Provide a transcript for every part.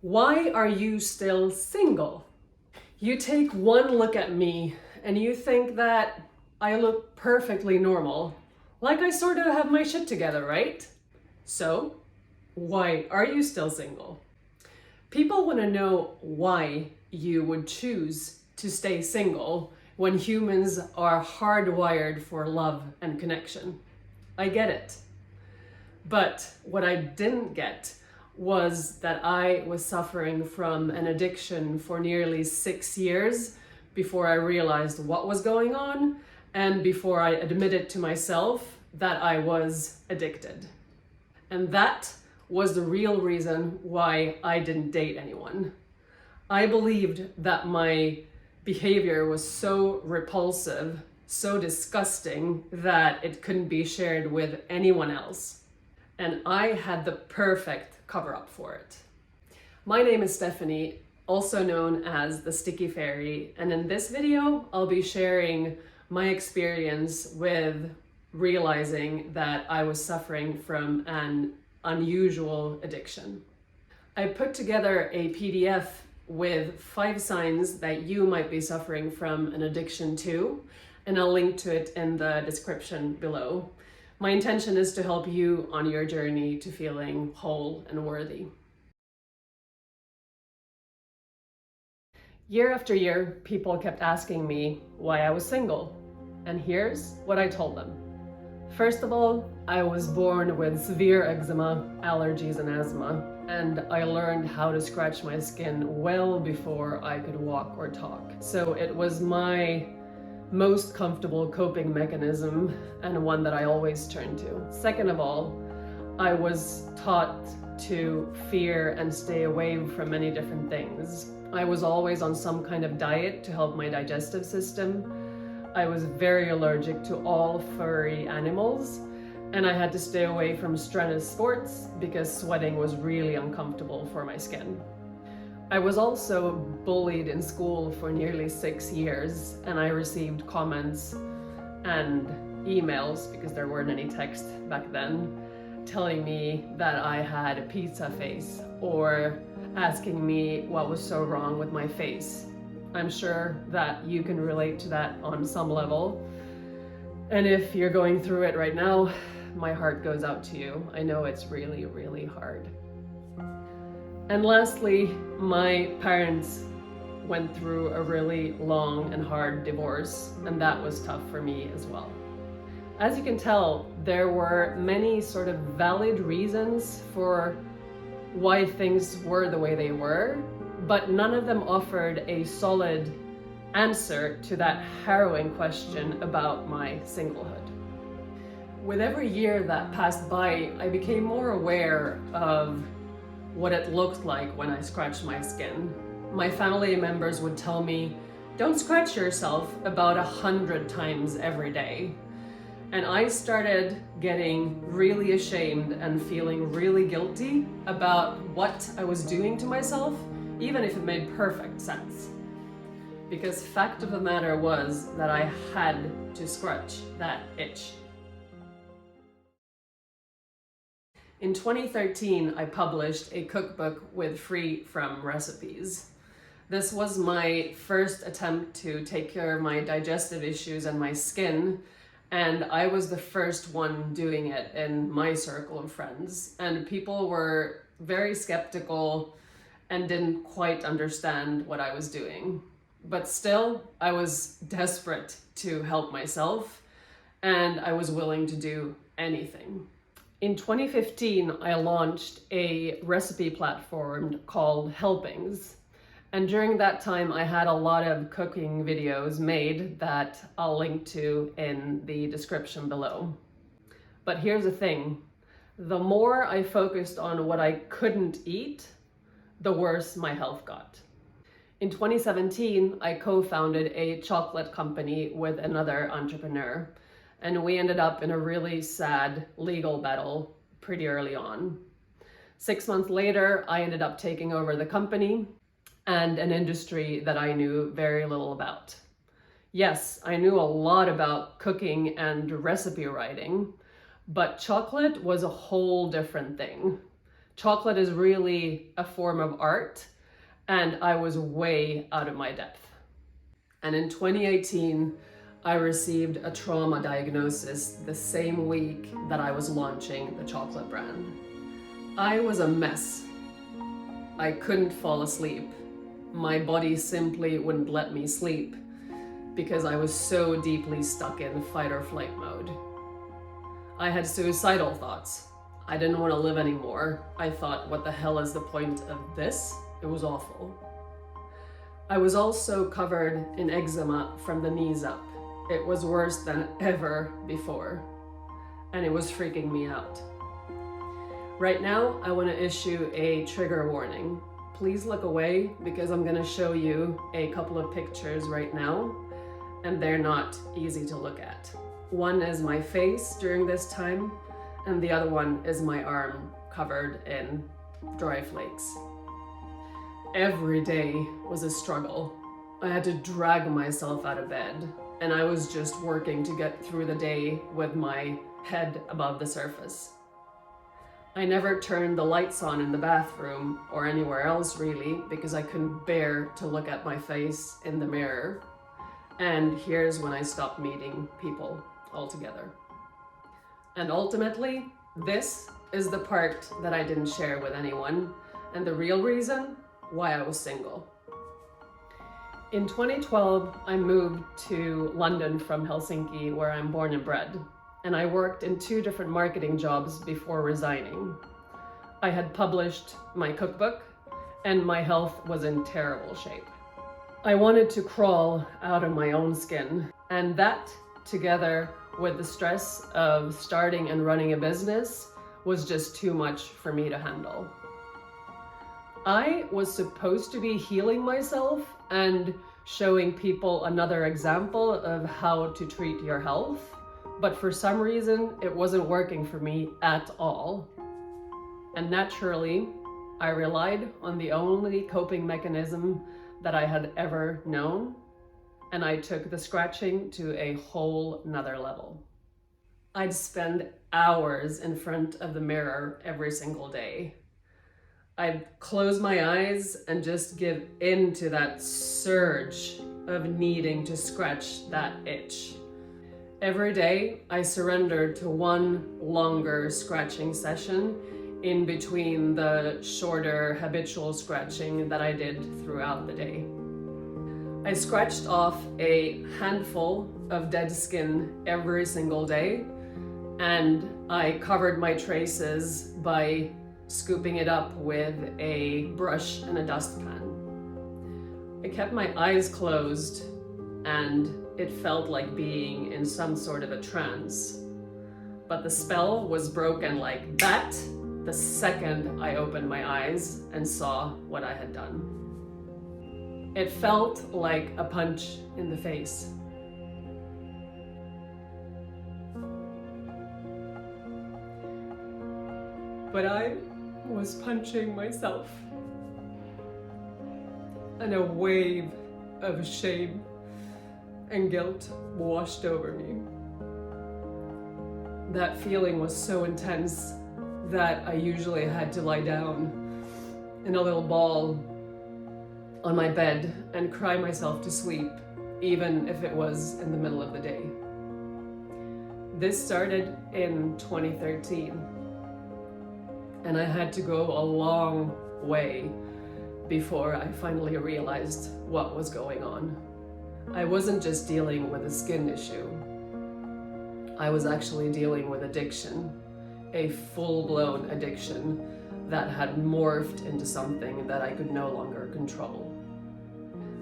Why are you still single? You take one look at me and you think that I look perfectly normal. Like I sort of have my shit together, right? So, why are you still single? People want to know why you would choose to stay single when humans are hardwired for love and connection. I get it. But what I didn't get was that I was suffering from an addiction for nearly 6 years before I realized what was going on and before I admitted to myself that I was addicted. And that was the real reason why I didn't date anyone. I believed that my behavior was so repulsive, so disgusting, that it couldn't be shared with anyone else. And I had the perfect cover up for it. My name is Stephanie, also known as the Sticky Fairy, and in this video, I'll be sharing my experience with realizing that I was suffering from an unusual addiction. I put together a PDF with 5 signs that you might be suffering from an addiction to, and I'll link to it in the description below. My intention is to help you on your journey to feeling whole and worthy. Year after year, people kept asking me why I was single, and here's what I told them. First of all, I was born with severe eczema, allergies, and asthma, and I learned how to scratch my skin well before I could walk or talk. So it was my most comfortable coping mechanism and one that I always turn to. Second of all, I was taught to fear and stay away from many different things. I was always on some kind of diet to help my digestive system. I was very allergic to all furry animals, and I had to stay away from strenuous sports because sweating was really uncomfortable for my skin. I was also bullied in school for nearly 6 years, and I received comments and emails, because there weren't any text back then, telling me that I had a pizza face or asking me what was so wrong with my face. I'm sure that you can relate to that on some level. And if you're going through it right now, my heart goes out to you. I know it's really, really hard. And lastly, my parents went through a really long and hard divorce, and that was tough for me as well. As you can tell, there were many sort of valid reasons for why things were the way they were, but none of them offered a solid answer to that harrowing question about my singlehood. With every year that passed by, I became more aware of what it looked like when I scratched my skin. My family members would tell me, "Don't scratch yourself," about 100 times every day. And I started getting really ashamed and feeling really guilty about what I was doing to myself, even if it made perfect sense. Because fact of the matter was that I had to scratch that itch. In 2013, I published a cookbook with free from recipes. This was my first attempt to take care of my digestive issues and my skin, and I was the first one doing it in my circle of friends. And people were very skeptical and didn't quite understand what I was doing. But still, I was desperate to help myself, and I was willing to do anything. In 2015, I launched a recipe platform called Helpings. And during that time, I had a lot of cooking videos made that I'll link to in the description below. But here's the thing. The more I focused on what I couldn't eat, the worse my health got. In 2017, I co-founded a chocolate company with another entrepreneur, and we ended up in a really sad legal battle pretty early on. 6 months later, I ended up taking over the company and an industry that I knew very little about. Yes, I knew a lot about cooking and recipe writing, but chocolate was a whole different thing. Chocolate is really a form of art, and I was way out of my depth. And in 2018, I received a trauma diagnosis the same week that I was launching the chocolate brand. I was a mess. I couldn't fall asleep. My body simply wouldn't let me sleep because I was so deeply stuck in fight or flight mode. I had suicidal thoughts. I didn't want to live anymore. I thought, what the hell is the point of this? It was awful. I was also covered in eczema from the knees up. It was worse than ever before, and it was freaking me out. Right now, I want to issue a trigger warning. Please look away because I'm going to show you a couple of pictures right now, and they're not easy to look at. One is my face during this time, and the other one is my arm covered in dry flakes. Every day was a struggle. I had to drag myself out of bed, and I was just working to get through the day with my head above the surface. I never turned the lights on in the bathroom or anywhere else really because I couldn't bear to look at my face in the mirror. And here's when I stopped meeting people altogether. And ultimately, this is the part that I didn't share with anyone, and the real reason why I was single. In 2012, I moved to London from Helsinki, where I'm born and bred, and I worked in 2 different marketing jobs before resigning. I had published my cookbook, and my health was in terrible shape. I wanted to crawl out of my own skin, and that, together with the stress of starting and running a business, was just too much for me to handle. I was supposed to be healing myself and showing people another example of how to treat your health, but for some reason it wasn't working for me at all. And naturally, I relied on the only coping mechanism that I had ever known, and I took the scratching to a whole nother level. I'd spend hours in front of the mirror every single day. I'd close my eyes and just give in to that surge of needing to scratch that itch. Every day, I surrendered to one longer scratching session in between the shorter habitual scratching that I did throughout the day. I scratched off a handful of dead skin every single day, and I covered my traces by scooping it up with a brush and a dustpan. I kept my eyes closed, and it felt like being in some sort of a trance. But the spell was broken like that the second I opened my eyes and saw what I had done. It felt like a punch in the face. But I was punching myself, and a wave of shame and guilt washed over me. That feeling was so intense that I usually had to lie down in a little ball on my bed and cry myself to sleep, even if it was in the middle of the day. This started in 2013, and I had to go a long way before I finally realized what was going on. I wasn't just dealing with a skin issue. I was actually dealing with addiction, a full-blown addiction that had morphed into something that I could no longer control.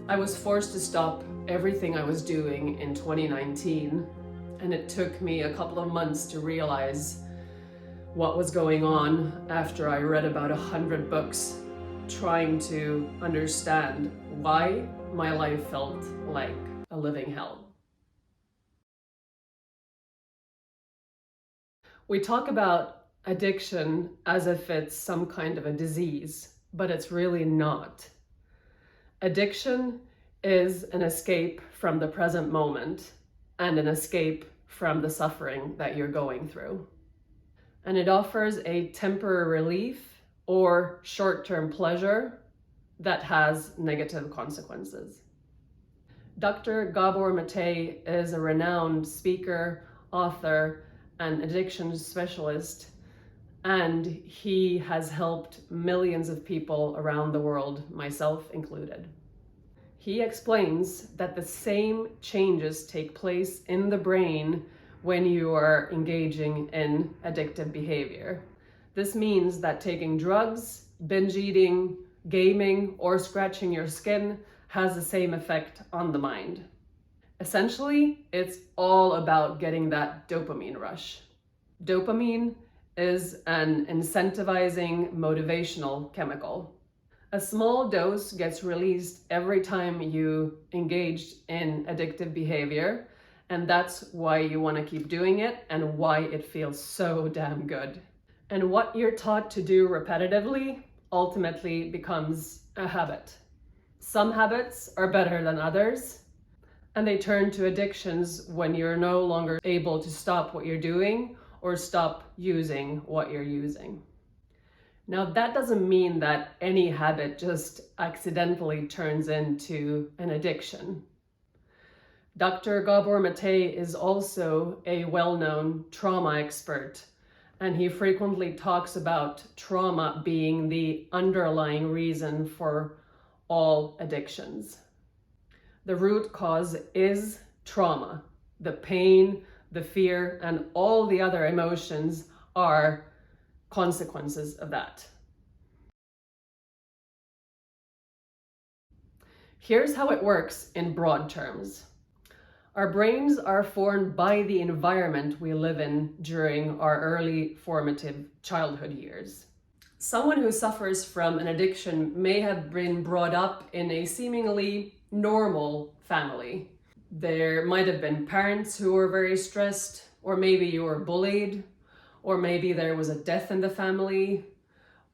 I was forced to stop everything I was doing in 2019, and it took me a couple of months to realize what was going on after I read about 100 books trying to understand why my life felt like a living hell. We talk about addiction as if it's some kind of a disease, but it's really not. Addiction is an escape from the present moment and an escape from the suffering that you're going through. And it offers a temporary relief or short-term pleasure that has negative consequences. Dr. Gabor Maté is a renowned speaker, author, and addiction specialist, and he has helped millions of people around the world, myself included. He explains that the same changes take place in the brain when you are engaging in addictive behavior. This means that taking drugs, binge eating, gaming, or scratching your skin has the same effect on the mind. Essentially, it's all about getting that dopamine rush. Dopamine is an incentivizing motivational chemical. A small dose gets released every time you engage in addictive behavior, and that's why you want to keep doing it and why it feels so damn good. And what you're taught to do repetitively ultimately becomes a habit. Some habits are better than others, and they turn to addictions when you're no longer able to stop what you're doing or stop using what you're using. Now, that doesn't mean that any habit just accidentally turns into an addiction. Dr. Gabor Maté is also a well-known trauma expert, and he frequently talks about trauma being the underlying reason for all addictions. The root cause is trauma. The pain, the fear, and all the other emotions are consequences of that. Here's how it works in broad terms. Our brains are formed by the environment we live in during our early formative childhood years. Someone who suffers from an addiction may have been brought up in a seemingly normal family. There might have been parents who were very stressed, or maybe you were bullied, or maybe there was a death in the family,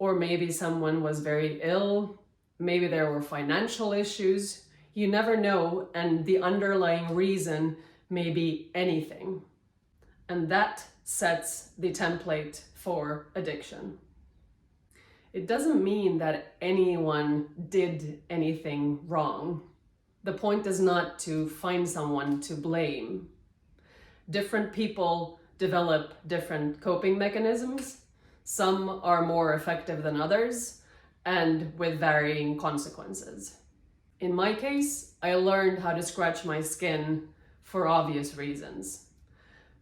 or maybe someone was very ill, maybe there were financial issues. You never know, and the underlying reason may be anything. And that sets the template for addiction. It doesn't mean that anyone did anything wrong. The point is not to find someone to blame. Different people develop different coping mechanisms. Some are more effective than others, and with varying consequences. In my case, I learned how to scratch my skin for obvious reasons.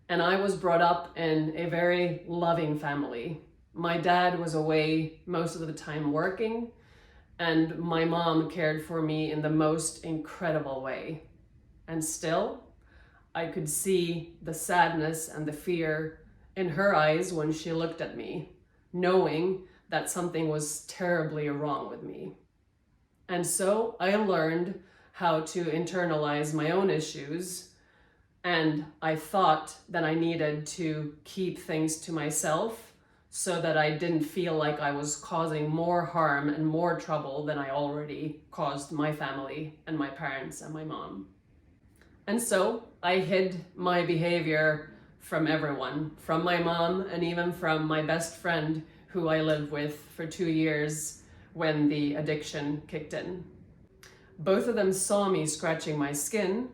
And I was brought up in a very loving family. My dad was away most of the time working, and my mom cared for me in the most incredible way. And still, I could see the sadness and the fear in her eyes when she looked at me, knowing that something was terribly wrong with me. And so I learned how to internalize my own issues, and I thought that I needed to keep things to myself so that I didn't feel like I was causing more harm and more trouble than I already caused my family and my parents and my mom. And so I hid my behavior from everyone, from my mom and even from my best friend who I lived with for 2 years when the addiction kicked in. Both of them saw me scratching my skin,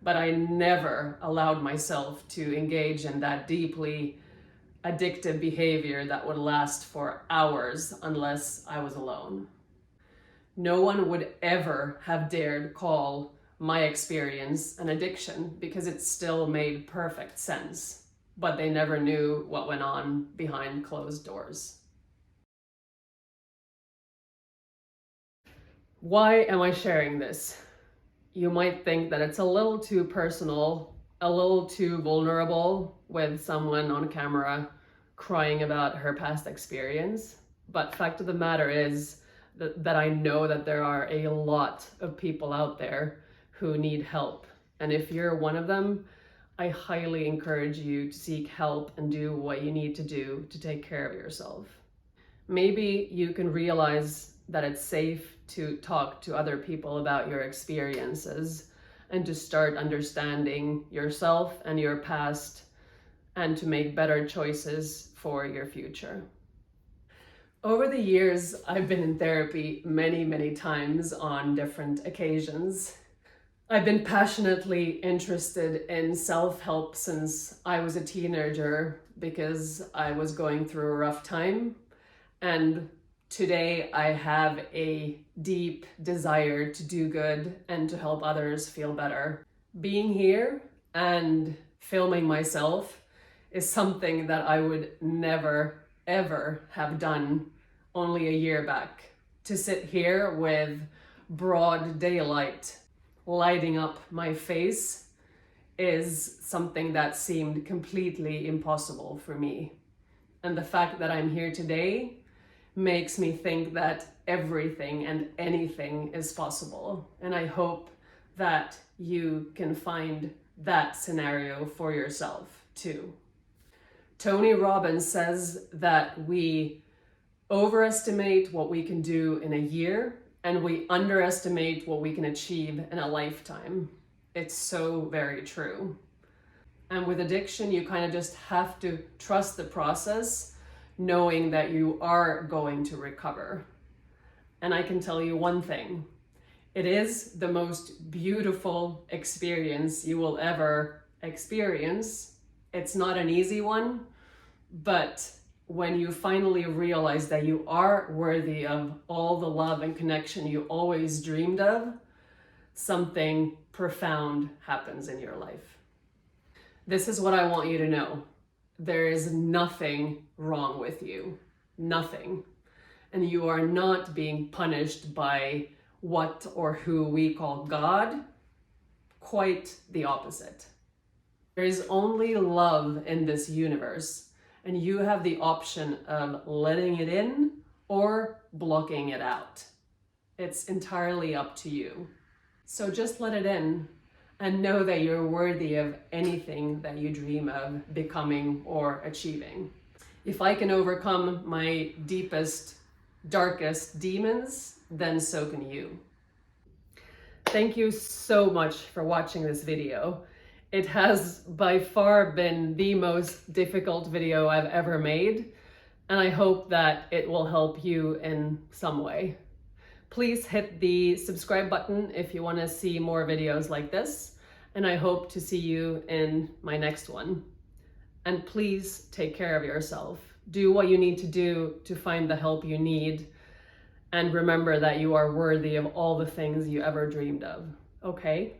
but I never allowed myself to engage in that deeply addictive behavior that would last for hours unless I was alone. No one would ever have dared call my experience an addiction because it still made perfect sense, but they never knew what went on behind closed doors. Why am I sharing this? You might think that it's a little too personal, a little too vulnerable with someone on camera crying about her past experience. But fact of the matter is that I know that there are a lot of people out there who need help. And if you're one of them, I highly encourage you to seek help and do what you need to do to take care of yourself. Maybe you can realize that it's safe to talk to other people about your experiences and to start understanding yourself and your past and to make better choices for your future. Over the years, I've been in therapy many, many times on different occasions. I've been passionately interested in self-help since I was a teenager because I was going through a rough time. And today I have a deep desire to do good and to help others feel better. Being here and filming myself is something that I would never, ever have done only a year back. To sit here with broad daylight lighting up my face is something that seemed completely impossible for me. And the fact that I'm here today makes me think that everything and anything is possible. And I hope that you can find that scenario for yourself too. Tony Robbins says that we overestimate what we can do in a year and we underestimate what we can achieve in a lifetime. It's so very true. And with addiction, you kind of just have to trust the process, knowing that you are going to recover. And I can tell you one thing, it is the most beautiful experience you will ever experience. It's not an easy one, but when you finally realize that you are worthy of all the love and connection you always dreamed of, something profound happens in your life. This is what I want you to know. There is nothing wrong with you. Nothing. And you are not being punished by what or who we call God. Quite the opposite. There is only love in this universe, and you have the option of letting it in or blocking it out. It's entirely up to you. So just let it in and know that you're worthy of anything that you dream of becoming or achieving. If I can overcome my deepest, darkest demons, then so can you. Thank you so much for watching this video. It has by far been the most difficult video I've ever made, and I hope that it will help you in some way. Please hit the subscribe button if you want to see more videos like this, and I hope to see you in my next one. And please take care of yourself. Do what you need to do to find the help you need, and remember that you are worthy of all the things you ever dreamed of, okay?